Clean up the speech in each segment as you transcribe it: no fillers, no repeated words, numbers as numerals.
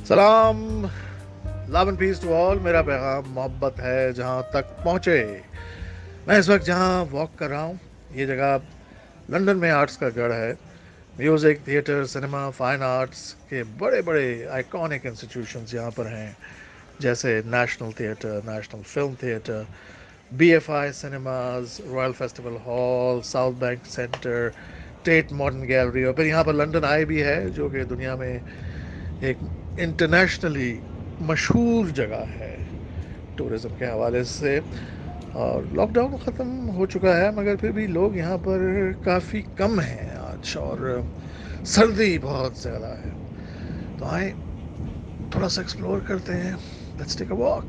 सलाम, love and peace to all. मेरा पैगाम मोहब्बत है जहाँ तक पहुँचे। मैं इस वक्त जहाँ वॉक कर रहा हूँ, ये जगह लंदन में आर्ट्स का गढ़ है। Music, theatre, cinema, fine arts के बड़े बड़े आइकॉनिक इंस्टीट्यूशंस यहाँ पर हैं, जैसे National Theatre, National Film Theatre, BFI cinemas, Royal Festival Hall, South Bank Centre, Tate Modern Gallery, और फिर यहाँ पर लंदन आई भी है, जो कि दुनिया में एक इंटरनेशनली मशहूर जगह है टूरिज़्म के हवाले से। और लॉकडाउन ख़त्म हो चुका है, मगर फिर भी लोग यहाँ पर काफ़ी कम हैं आज, और सर्दी बहुत ज़्यादा है। तो आए थोड़ा सा एक्सप्लोर करते हैं। Let's take a walk.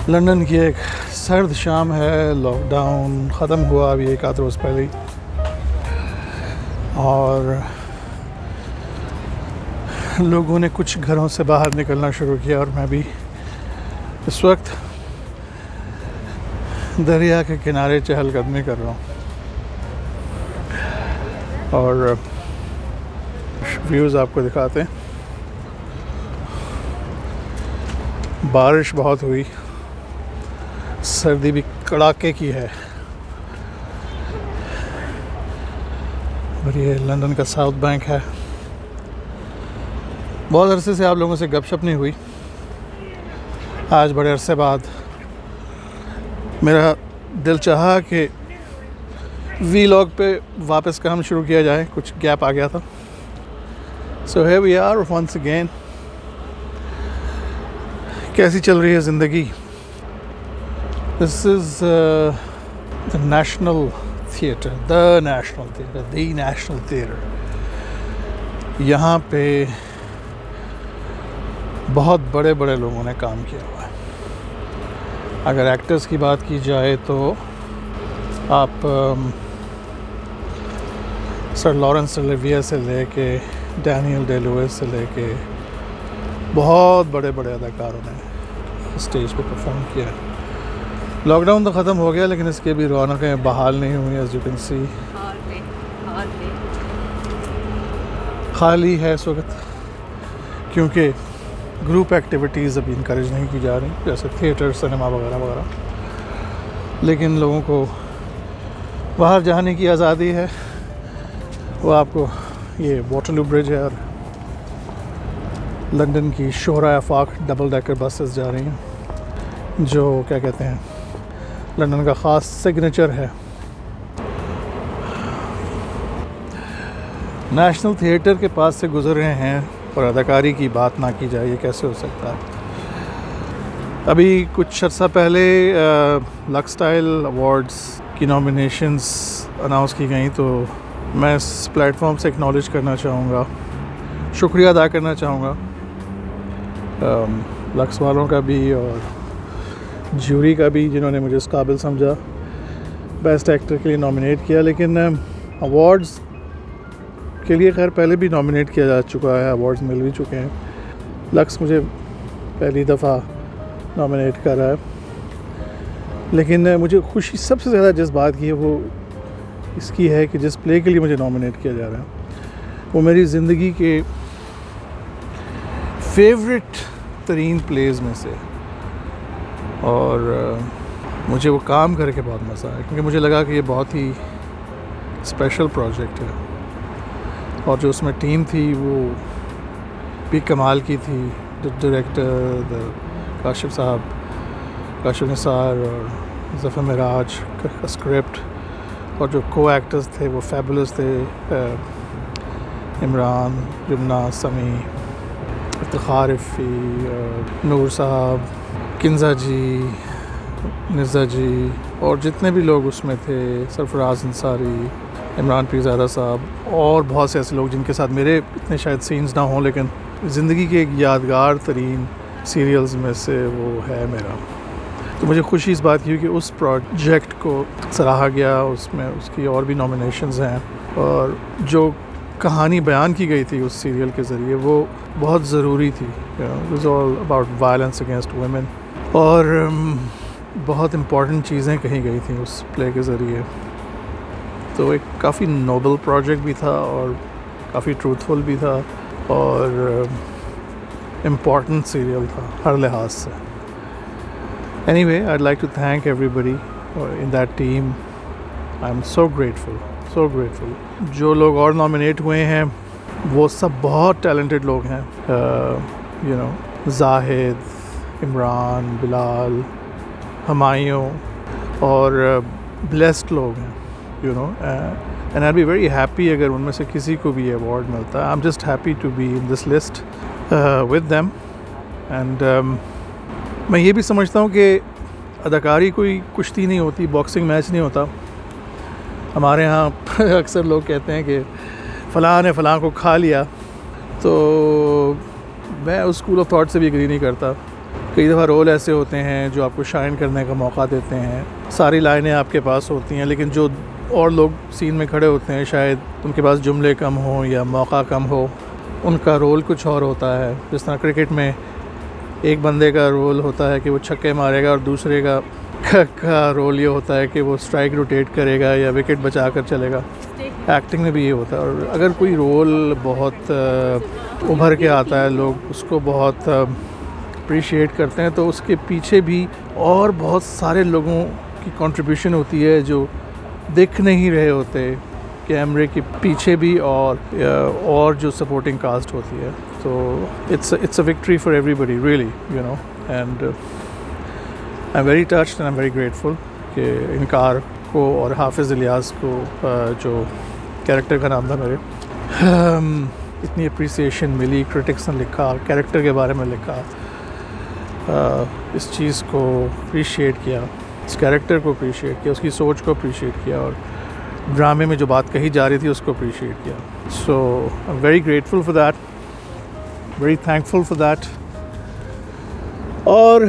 London की एक सर्द शाम है। लॉकडाउन ख़त्म हुआ अभी एक आध रोज़ पहले ही, और लोगों ने कुछ घरों से बाहर निकलना शुरू किया, और मैं भी इस वक्त दरिया के किनारे चहलकदमी कर रहा हूँ। और व्यूज़ आपको दिखाते हैं। बारिश बहुत हुई, सर्दी भी कड़ाके की है। और ये लंदन का साउथ बैंक है। बहुत अरसे से आप लोगों से गपशप नहीं हुई। आज बड़े अरसे बाद मेरा दिल चाहा कि वीलॉग पे वापस काम शुरू किया जाए, कुछ गैप आ गया था। So here we are once again. कैसी चल रही है ज़िंदगी? This is the National Theatre, the National Theatre. यहाँ पे बहुत बड़े बड़े लोगों ने काम किया हुआ है। अगर एक्टर्स की बात की जाए तो आप सर लॉरेंस ओलिविये से लेके डैनियल डे लुइस से लेके बहुत बड़े बड़े अदाकारों ने स्टेज पे परफॉर्म किया है। लॉकडाउन तो ख़त्म हो गया, लेकिन इसके भी रौनकें बहाल नहीं हुई। एज यू कैन सी खाली है इस वक्त, क्योंकि ग्रुप एक्टिविटीज़ अभी इनकरेज नहीं की जा रही, जैसे थिएटर, सिनेमा वगैरह वगैरह। लेकिन लोगों को बाहर जाने की आज़ादी है। वो आपको ये वाटरलू ब्रिज है, और लंदन की शोहरा आफाक डबल डेकर बसेस जा रही हैं, जो क्या कहते हैं, लंदन का ख़ास सिग्नेचर है। नेशनल थिएटर के पास से गुजर रहे हैं और अदाकारी की बात ना की जाए, ये कैसे हो सकता है? अभी कुछ अर्सा पहले लक्स स्टाइल अवार्ड्स की नॉमिनेशंस अनाउंस की गई, तो मैं इस प्लेटफॉर्म से एक्नॉलेज करना चाहूँगा, शुक्रिया अदा करना चाहूँगा लक्स वालों का भी और ज्यूरी का भी, जिन्होंने मुझे इस काबिल समझा बेस्ट एक्टर के लिए नॉमिनेट किया। लेकिन अवार्ड्स के लिए खैर पहले भी नॉमिनेट किया जा चुका है, अवार्ड्स मिल भी चुके हैं। लक्स मुझे पहली दफ़ा नॉमिनेट कर रहा है, लेकिन मुझे खुशी सबसे ज़्यादा जिस बात की है वो इसकी है कि जिस प्ले के लिए मुझे नॉमिनेट किया जा रहा है वो मेरी ज़िंदगी के फेवरेट तरीन प्लेज़ में से। और मुझे वो काम करके बहुत मज़ा आया, क्योंकि मुझे लगा कि ये बहुत ही स्पेशल प्रोजेक्ट है, और जो उसमें टीम थी वो भी कमाल की थी। डायरेक्टर काशिफ साहब, काशिफ निसार और ज़फ़र मिराज का स्क्रिप्ट, और जो को एक्टर्स थे वो फैबुलस थे। इमरान, जुमना, समी, इफ्तिखार रफ़ी, नूर साहब, किंजा जी, निज़ा जी, और जितने भी लोग उसमें थे, सरफराज अंसारी, इमरान पीरज़ादा साहब, और बहुत से ऐसे लोग जिनके साथ मेरे इतने शायद सीन्स ना हों, लेकिन ज़िंदगी के एक यादगार तरीन सीरियल्स में से वो है मेरा। तो मुझे खुशी इस बात की हुई कि उस प्रोजेक्ट को सराहा गया, उसमें उसकी और भी नॉमिनेशंस हैं और जो कहानी बयान की गई थी उस सीरियल के ज़रिए वो बहुत ज़रूरी थी। It was all about violence against women और बहुत इम्पॉर्टेंट चीज़ें कही गई थी उस प्ले के ज़रिए। तो एक काफ़ी नोबल प्रोजेक्ट भी था और काफ़ी ट्रूथफुल भी था और इम्पॉर्टेंट सीरियल था हर लिहाज से। Anyway, I'd like to thank everybody in that team. I'm so grateful, so grateful. जो लोग और नॉमिनेट हुए हैं वो सब बहुत टैलेंटेड लोग हैं, you know, जाहिद, इमरान, बिलाल, हमायूं और ब्लेस्ड लोग हैं, you know, and I'd be very happy अगर उनमें से किसी को भी अवार्ड मिलता है. I'm just happy to be in this list with them and मैं ये भी समझता हूँ कि अदाकारी कोई कुश्ती नहीं होती, बॉक्सिंग मैच नहीं होता। हमारे यहाँ अक्सर लोग कहते हैं कि फ़लाँ ने फ़लाँ को खा लिया, तो मैं उस स्कूल ऑफ थॉट से भी एग्री नहीं करता। कई दफ़ा रोल ऐसे होते हैं जो आपको शाइन करने का मौका देते हैं, सारी लाइनें आपके पास होती हैं, लेकिन जो और लोग सीन में खड़े होते हैं शायद उनके पास जुमले कम हो या मौका कम हो, उनका रोल कुछ और होता है। जिस तरह क्रिकेट में एक बंदे का रोल होता है कि वो छक्के मारेगा और दूसरे का रोल ये होता है कि वो स्ट्राइक रोटेट करेगा या विकेट बचा कर चलेगा। एक्टिंग में भी ये होता है और अगर कोई रोल बहुत उभर के आता है, लोग उसको बहुत अप्रिशिएट करते हैं, तो उसके पीछे भी और बहुत सारे लोगों की कंट्रीब्यूशन होती है जो दिख नहीं रहे होते कैमरे के पीछे भी और जो सपोर्टिंग कास्ट होती है। तो it's a victory for everybody really, you know, and I'm very touched and I'm very grateful कि इनकार को और हाफिज़ इलियास को जो कैरेक्टर का नाम था मेरे, इतनी अप्रिसिएशन मिली। क्रिटिक्स ने लिखा, कैरेक्टर के बारे में लिखा, इस चीज़ को अप्रिशिएट किया, इस कैरेक्टर को अप्रिशिएट किया, उसकी सोच को अप्रिशिएट किया और ड्रामे में जो बात कही जा रही थी उसको अप्रिशिएट किया। So I am very grateful for that, very thankful for that. और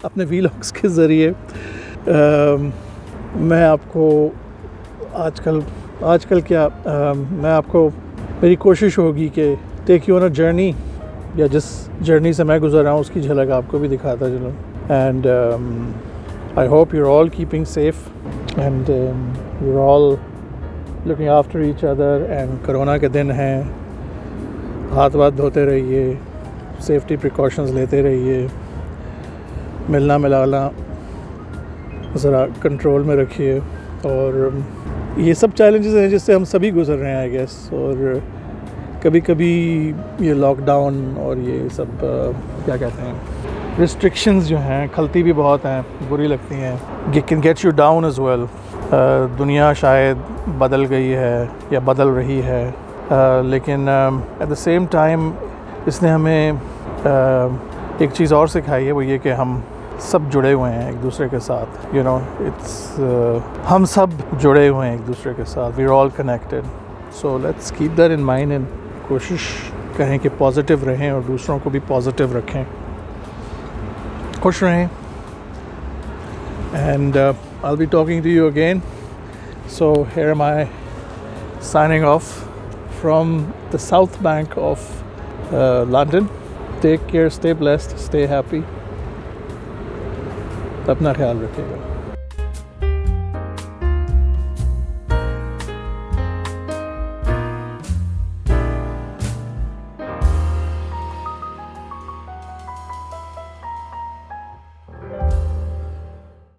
अपने वीलॉग्स के ज़रिए मैं आपको आजकल क्या मैं आपको, मेरी कोशिश होगी कि take you on a journey, या जिस जर्नी से मैं गुजर रहा हूँ उसकी झलक आपको भी दिखाता चलूँ। And I hope you are all keeping safe and you are all looking after each other. And corona के दिन हैं, हाथ धोते रहिए, सेफ्टी प्रिकॉशंस लेते रहिए, मिलना मिलाना ज़रा कंट्रोल में रखिए। और ये सब चैलेंजेस हैं जिससे हम सभी गुजर रहे हैं आई गेस। और कभी कभी ये लॉकडाउन और ये सब क्या कहते हैं, रिस्ट्रिक्शंस जो हैं खलती भी बहुत हैं, बुरी लगती हैं, it can get you down as well. दुनिया शायद बदल गई है या बदल रही है, लेकिन एट द सेम टाइम इसने हमें एक चीज़ और सिखाई है, वो ये कि हम सब जुड़े हुए हैं एक दूसरे के साथ। यू नो, इट्स हम सब जुड़े हुए हैं एक दूसरे के साथ, we are all connected. So let's keep that in mind and कोशिश करें कि पॉजिटिव रहें और दूसरों को भी पॉजिटिव रखें, खुश रहें। And I'll be talking to you again. So here am I signing off from the South Bank of London. Take care, stay blessed, stay happy. अपना ख्याल रखिएगा।